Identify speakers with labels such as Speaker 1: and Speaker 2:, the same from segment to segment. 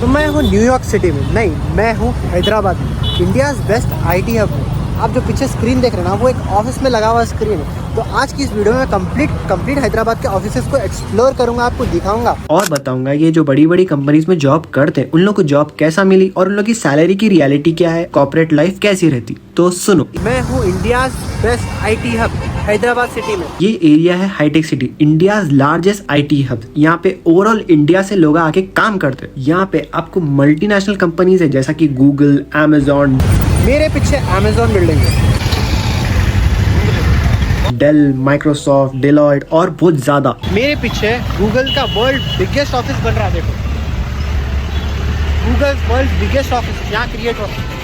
Speaker 1: तो मैं हूँ न्यूयॉर्क सिटी में, नहीं मैं हूँ हैदराबाद में, इंडियाज़ बेस्ट आईटी हब में। आप जो पीछे स्क्रीन देख रहे हैं ना, वो एक ऑफिस में लगा हुआ स्क्रीन है। तो आज की इस वीडियो में कंप्लीट हैदराबाद के ऑफिसेस को एक्सप्लोर करूंगा, आपको दिखाऊंगा और बताऊंगा ये जो बड़ी बड़ी कंपनीज में जॉब करते हैं उन लोग को जॉब कैसा मिली और उन लोग की सैलरी की रियलिटी क्या है, कॉर्पोरेट लाइफ कैसी रहती। तो सुनो, मैं हूँ India's best IT hub Hyderabad city में। ये एरिया है Hitec City, India's largest IT hub. यहाँ पे ओवरऑल इंडिया से लोग आके काम करते हैं। यहाँ पे आपको मल्टीनेशनल कंपनीज है जैसा कि गूगल, अमेजॉन, मेरे पीछे अमेजॉन बिल्डिंग है, डेल, माइक्रोसॉफ्ट, डेलॉयट और बहुत ज्यादा। मेरे पीछे गूगल का वर्ल्ड बिगेस्ट ऑफिस बन रहा है, देखो गूगल वर्ल्ड बिगेस्ट ऑफिस यहाँ क्रिएट हो रहा है।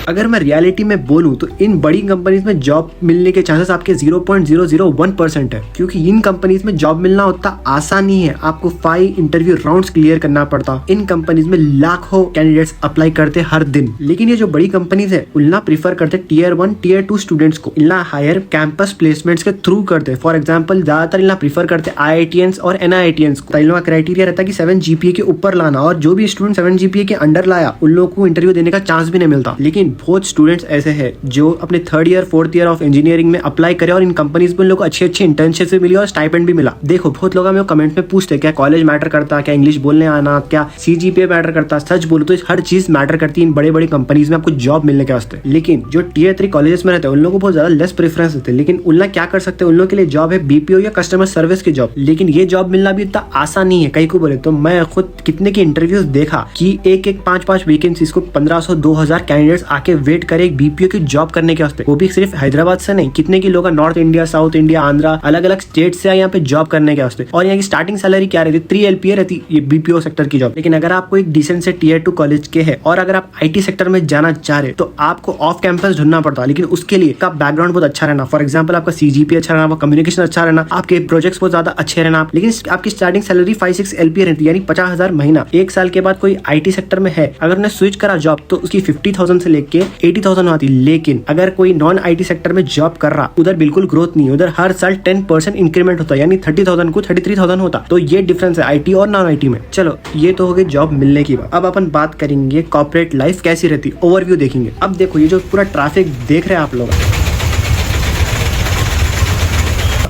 Speaker 1: अगर मैं रियलिटी में बोलूं तो इन बड़ी कंपनीज में जॉब मिलने के चांसेस आपके 0.001% है, क्योंकि इन कंपनीज में जॉब मिलना उतना आसान नहीं है। आपको 5 इंटरव्यू राउंड्स क्लियर करना पड़ता। इन कंपनीज में लाखों कैंडिडेट्स अप्लाई करते हर दिन। लेकिन ये जो बड़ी कंपनीज है उनना प्रीफर करते Tier 1, Tier 2 स्टूडेंट्स को। इनला हायर कैंपस प्लेसमेंट्स के थ्रू करते। फॉर एग्जाम्पल ज्यादातर इनला प्रीफर करते IITians और NIITians को। इन लोगों का क्राइटेरिया रहता है कि 7 GPA के ऊपर लाना, और जो भी स्टूडेंट 7 GPA के अंडर लाया उन लोगों को इंटरव्यू देने का चांस भी नहीं मिलता। लेकिन बहुत स्टूडेंट्स ऐसे हैं जो अपने 3rd year 4th year of engineering में अप्लाई करे और इन कंपनीज में उन लोगों को अच्छी इंटर्नशिप भी मिली और स्टाइपेंड भी मिला। देखो बहुत लोग हमें कमेंट में पूछते हैं क्या कॉलेज मैटर करता, क्या इंग्लिश बोलने आना, क्या CGPA मैटर करता। सच बोलो तो हर चीज मैटर करती है इन बड़ी बड़ी कंपनीज में आपको जॉब मिलने के वास्ते। लेकिन जो Tier 3 कॉलेजेस में रहते हैं उन लोगों को बहुत ज्यादा लेस प्रेफरेंस देते हैं। लेकिन उन लोग क्या कर सकते हैं, उन लोगों के लिए जॉब है BPO या कस्टमर सर्विस की जॉब। लेकिन ये जॉब मिलना भी इतना आसान नहीं है। कहीं को बोले तो मैं खुद कितने की इंटरव्यूज देखा कि एक 5 वैकेंसीज को 1500-2000 कैंडिडेट्स आके वेट करे एक BPO की जॉब करने के वास्ते। वो भी सिर्फ हैदराबाद से नहीं, कितने की लोग north India, south India, Andhra, अलग अलग स्टेट से यहाँ पे जॉब करने के वास्ते। और यहाँ की स्टार्टिंग सैलरी क्या रहती है, 3 LPA रहती ये BPO सेक्टर की जॉब। लेकिन अगर आपको एक डिसेंट से Tier 2 कॉलेज के है और अगर आप IT सेक्टर में जाना चाह रहे तो आपको ऑफ कैंपस ढूंढना पड़ता है। लेकिन उसके लिए आपका बैकग्राउंड बहुत अच्छा रहना, फॉर एग्जाम्पल आपका CGPA अच्छा रहना, कम्युनिकेशन अच्छा रहना, आपके प्रोजेक्ट्स बहुत ज्यादा अच्छे रहना। लेकिन आपकी स्टार्टिंग सैलरी 5-6 LPA रहती है, यानी 50,000 महीना। 1 साल के बाद कोई IT सेक्टर में है, अगर उन्हें स्विच करा जॉब तो उसकी 50,000 से लेके 80,000 आती। लेकिन अगर कोई नॉन IT सेक्टर में जॉब कर रहा, उधर बिल्कुल ग्रोथ नहीं, उधर हर साल 10% इंक्रीमेंट होता है, यानी 30,000 को 33,000 होता। तो ये डिफरेंस है IT और नॉन IT में। चलो ये तो हो गई जॉब मिलने की बात। अब अपन बात करेंगे कॉर्पोरेट लाइफ कैसी रहती, ओवरव्यू देखेंगे। अब देखो ये जो पूरा ट्रैफिक देख रहे हैं आप लोग,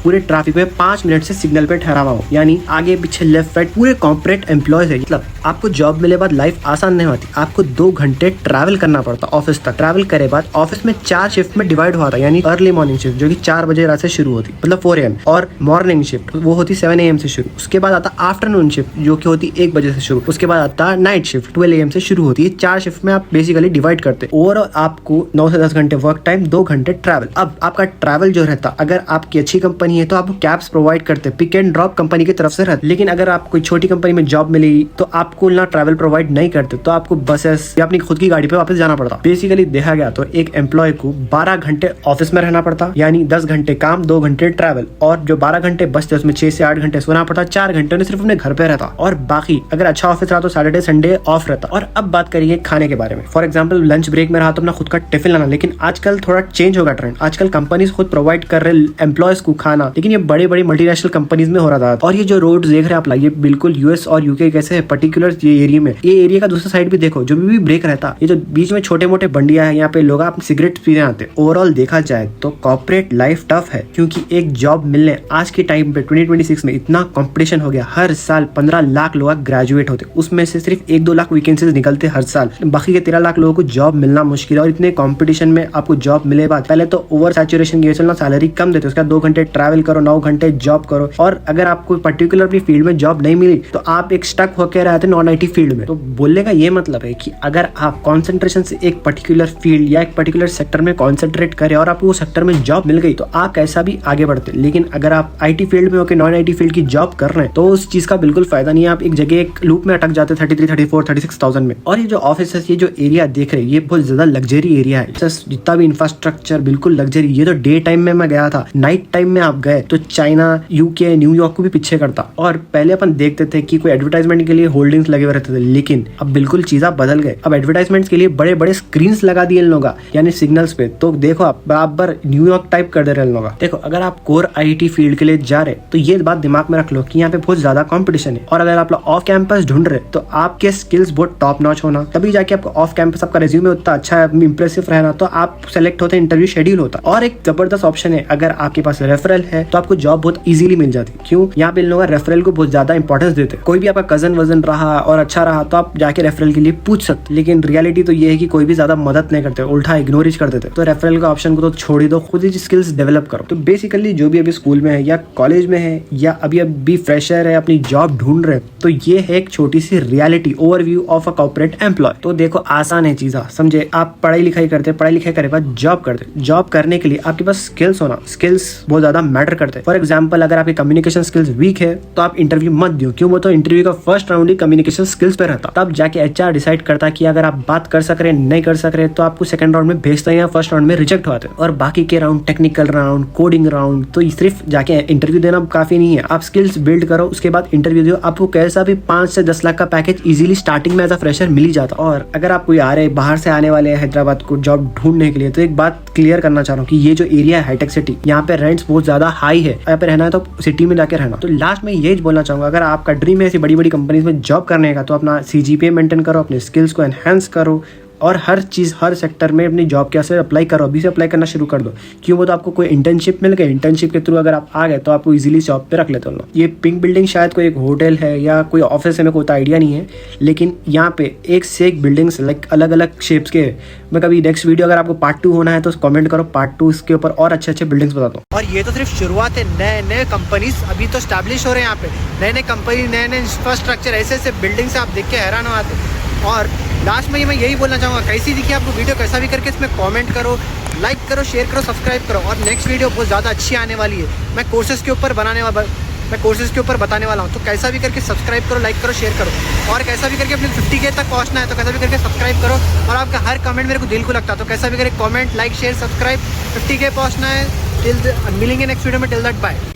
Speaker 1: पूरे ट्रैफिक में 5 मिनट से सिग्नल पे ठहरा हुआ हूँ, यानी आगे पीछे लेफ्ट राइट पूरे कॉर्पोरेट एम्प्लॉयज है। मतलब आपको जॉब मिले बाद लाइफ आसान नहीं होती। आपको 2 घंटे ट्रैवल करना पड़ता ऑफिस तक। ट्रैवल करे बाद ऑफिस में 4 शिफ्ट में डिवाइड हुआ था, यानी अर्ली मॉर्निंग शिफ्ट जो कि 4 बजे रात से शुरू होती, मतलब 4 AM, और मॉर्निंग शिफ्ट वो होती 7 AM से शुरू। उसके बाद आता आफ्टरनून शिफ्ट जो कि होती 1 बजे से शुरू। उसके बाद आता नाइट शिफ्ट 12 AM से शुरू होती है। 4 शिफ्ट में आप बेसिकली डिवाइड करते। ओवरऑल आपको 9 से 10 घंटे वर्क टाइम, 2 घंटे ट्रैवल। अब आपका ट्रैवल जो रहता, अगर आपकी अच्छी कंपनी है तो आपको कैब्स प्रोवाइड करते, पिक एंड ड्रॉप कंपनी की तरफ से रहते। लेकिन अगर आप कोई छोटी कंपनी में जॉब मिली तो आपको ना ट्रैवल प्रोवाइड नहीं करते, तो आपको बसेस या अपनी खुद की गाड़ी पे वापस जाना पड़ता। बेसिकली देखा गया तो एक एम्प्लॉय को 12 घंटे ऑफिस में रहना पड़ता, यानी 10 घंटे काम, 2 घंटे ट्रैवल, और जो 12 घंटे बचते उसमें 6 से 8 घंटे सोना पड़ता, 4 घंटे सिर्फ अपने घर पे रहता। और बाकी अगर अच्छा ऑफिस रहा तो सैटरडे संडे ऑफ रहता। और अब बात करिए खाने के बारे में। फॉर एग्जाम्पल लंच ब्रेक में रहा तो अपना खुद का टिफिन लाना। लेकिन आजकल थोड़ा चेंज होगा ट्रेंड, आजकल कंपनीज खुद प्रोवाइड कर रहे एम्प्लॉयज को खाना। लेकिन ये बड़ी बड़ी मल्टीनेशनल कंपनीज में हो रहा था। और ये जो रोड देख रहे हैं आप, ये बिल्कुल US और UK कैसे है, पर्टिकुलर ये एरिया में। ये एरिया का दूसरा साइड भी देखो, जो भी ब्रेक रहता, ये जो बीच में छोटे मोटे बंडियां है, यहाँ पे लोग आप सिगरेट पीने आते। ओवरऑल देखा जाए तो कॉर्पोरेट लाइफ टफ है, क्योंकि एक जॉब मिलने आज के टाइम पे 2026 में इतना कंपटीशन हो गया। हर साल 15 लाख लोग ग्रेजुएट होते, उसमें से सिर्फ 1-2 लाख वैकेंसीज निकलते हर साल। बाकी के 13 लाख लोगों को जॉब मिलना मुश्किल है। और इतने कॉम्पिटिशन में आपको जॉब मिले बाद पहले तो ओवर सैचुरेशन की चलना, सैलरी कम देते, उसका 2 घंटे ट्रैवल करो, 9 घंटे जॉब करो। और अगर आपको पर्टिकुलर अपनी फील्ड में जॉब नहीं मिली तो आप एक स्टक होकर रहते नॉन IT फील्ड में। तो बोलने का ये मतलब है कि अगर आप कंसंट्रेशन से एक पर्टिकुलर फील्ड या एक पर्टिकुलर सेक्टर में कंसंट्रेट करें और आपको वो सेक्टर में जॉब मिल गई तो आप कैसा भी आगे बढ़ते। लेकिन अगर आप IT फील्ड में होकर नॉन IT फील्ड की जॉब कर रहे हैं तो उस चीज का बिल्कुल फायदा नहीं है। आप एक जगह एक लूप में अटक जाते 33, 34, 36,000 में। और ये जो ऑफिस है, ये जो एरिया देख रहे हैं, ये बहुत ज्यादा लग्जरी एरिया है। जितना भी इंफ्रास्ट्रक्चर बिल्कुल लग्जरी। ये तो डे टाइम में मैं गया था, नाइट टाइम में आप आप गए तो चाइना, यूके, न्यूयॉर्क को भी पीछे करता। और पहले अपन देखते थे कि कोई एडवर्टाइजमेंट के लिए होल्डिंग्स लगे हुए रहते थे, लेकिन अब बिल्कुल चीज़ा बदल गए। अब एडवर्टाइजमेंट के लिए बड़े बड़े स्क्रीन्स लगा दिए इन लोगों, यानी सिग्नल्स पे। तो देखो आप बराबर न्यूयॉर्क टाइप कर दे रहे इन लोग। देखो अगर आप कोर आईटी फील्ड के लिए जा रहे तो ये बात दिमाग में रख लो कि यहाँ पे बहुत ज्यादा कंपटीशन है। और अगर आप ऑफ कैंपस ढूंढ रहे तो आपके स्किल्स बहुत टॉप नॉच होना, तभी जाके आपको ऑफ कैंपस आपका रिज्यूमे उतना अच्छा इंप्रेसिव रहना तो आप सेलेक्ट होते, इंटरव्यू शेड्यूल होता। और एक जबरदस्त ऑप्शन है, अगर आपके पास रेफरल है तो आपको जॉब बहुत इजीली मिल जाती। क्यों? यहाँ पे इन लोग रेफरल को बहुत ज्यादा इंपॉर्टेंस देते हैं। कोई भी आपका कजन वजन रहा और अच्छा रहा तो आप जाके रेफरल के लिए पूछ सकते, लेकिन रियलिटी तो ये है कि कोई भी ज्यादा मदद नहीं करते, उल्टा इग्नोर कर देते। तो रेफरल का ऑप्शन को तो छोड़ ही दो, खुद ही स्किल्स डेवलप करो। तो बेसिकली जो भी अभी स्कूल में है या कॉलेज में है या अभी फ्रेशर है, अपनी जॉब ढूंढ रहे, तो ये है एक छोटी सी reality overview of a corporate employee. तो देखो आसान है चीज़, समझे। आप पढ़ाई लिखाई करते, पढ़ाई लिखाई करे बाद जॉब करते। जॉब करने के लिए आपके पास स्किल्स होना, स्किल्स बहुत ज्यादा मैटर करते हैं। फॉर एग्जाम्पल अगर आपकी कम्युनिकेशन स्किल्स वीक है तो आप इंटरव्यू मत दो। क्यों? वो तो इंटरव्यू का फर्स्ट राउंड ही कम्युनिकेशन स्किल्स पे रहता। तब जाके एचआर डिसाइड करता कि अगर आप बात कर सक रहे नहीं कर सक रहे तो आपको सेकंड राउंड में भेजते हैं या फर्स्ट राउंड में रिजेक्ट होते हैं। और बाकी के round, technical round, coding round, तो सिर्फ जाके इंटरव्यू देना काफी नहीं है। आप स्किल्स बिल्ड करो, उसके बाद इंटरव्यू दो। आपको कैसा भी 5 से 10 लाख का पैकेज इजीली स्टार्टिंग में एज अ फ्रेशर मिल ही जाता। और अगर आप कोई आ रहे बाहर से आने वाले हैं हैदराबाद को जॉब ढूंढने के लिए, तो एक बात क्लियर करना चाह रहा हूँ कि ये जो एरिया है हाईटेक सिटी, यहाँ पे रेंट्स बहुत ज्यादा हाई है। यहाँ पे रहना है तो सिटी में जाके रहना। तो लास्ट में यही बोलना चाहूंगा, अगर आपका ड्रीम है ऐसी बड़ी बड़ी कंपनीज में जॉब करने का, तो अपना CGPA मेंटेन करो, अपने स्किल्स को एनहेंस करो और हर चीज़, हर सेक्टर में अपनी जॉब कैसे अप्लाई करो, अभी से अप्लाई करना शुरू कर दो। क्यों? वो तो आपको कोई इंटर्नशिप मिल गई, इंटर्नशिप के थ्रू अगर आप आ गए तो आपको इजीली जॉब पे रख लेते हो। ये पिंक बिल्डिंग शायद कोई एक होटल है या कोई ऑफिस है, मेरे को उतना आइडिया नहीं है, लेकिन यहाँ पे एक से एक बिल्डिंग्स लाइक अलग अलग शेप्स के। मैं कभी नेक्स्ट वीडियो अगर आपको पार्ट 2 होना है तो कमेंट करो, पार्ट 2 इसके ऊपर और अच्छे अच्छे बिल्डिंग्स बताता हूँ। और ये तो सिर्फ शुरुआत है, नए नए कंपनीज अभी तो स्टैब्लिश हो रहे हैं यहाँ पे। नए नए कंपनी, नए नए इंफ्रास्ट्रक्चर, ऐसे ऐसे बिल्डिंग से आप देख के हैरान हो आते। और लास्ट में मैं यही बोलना चाहूँगा, कैसी दिखी आपको वीडियो, कैसा भी करके इसमें कमेंट करो, लाइक करो, शेयर करो, सब्सक्राइब करो। और नेक्स्ट वीडियो बहुत ज़्यादा अच्छी आने वाली है। मैं कोर्सेज के ऊपर बताने वाला हूँ, तो कैसा भी करके सब्सक्राइब करो, लाइक करो, शेयर करो। और कैसा भी करके अपने 50K तक पहुँचना है तो कैसा भी करके सब्सक्राइब करो। और आपका हर कमेंट मेरे को दिल को लगता है, तो कैसा भी करके comment, like, share, subscribe, 50K पहुँचना है। मिलेंगे नेक्स्ट वीडियो में। Till that bye.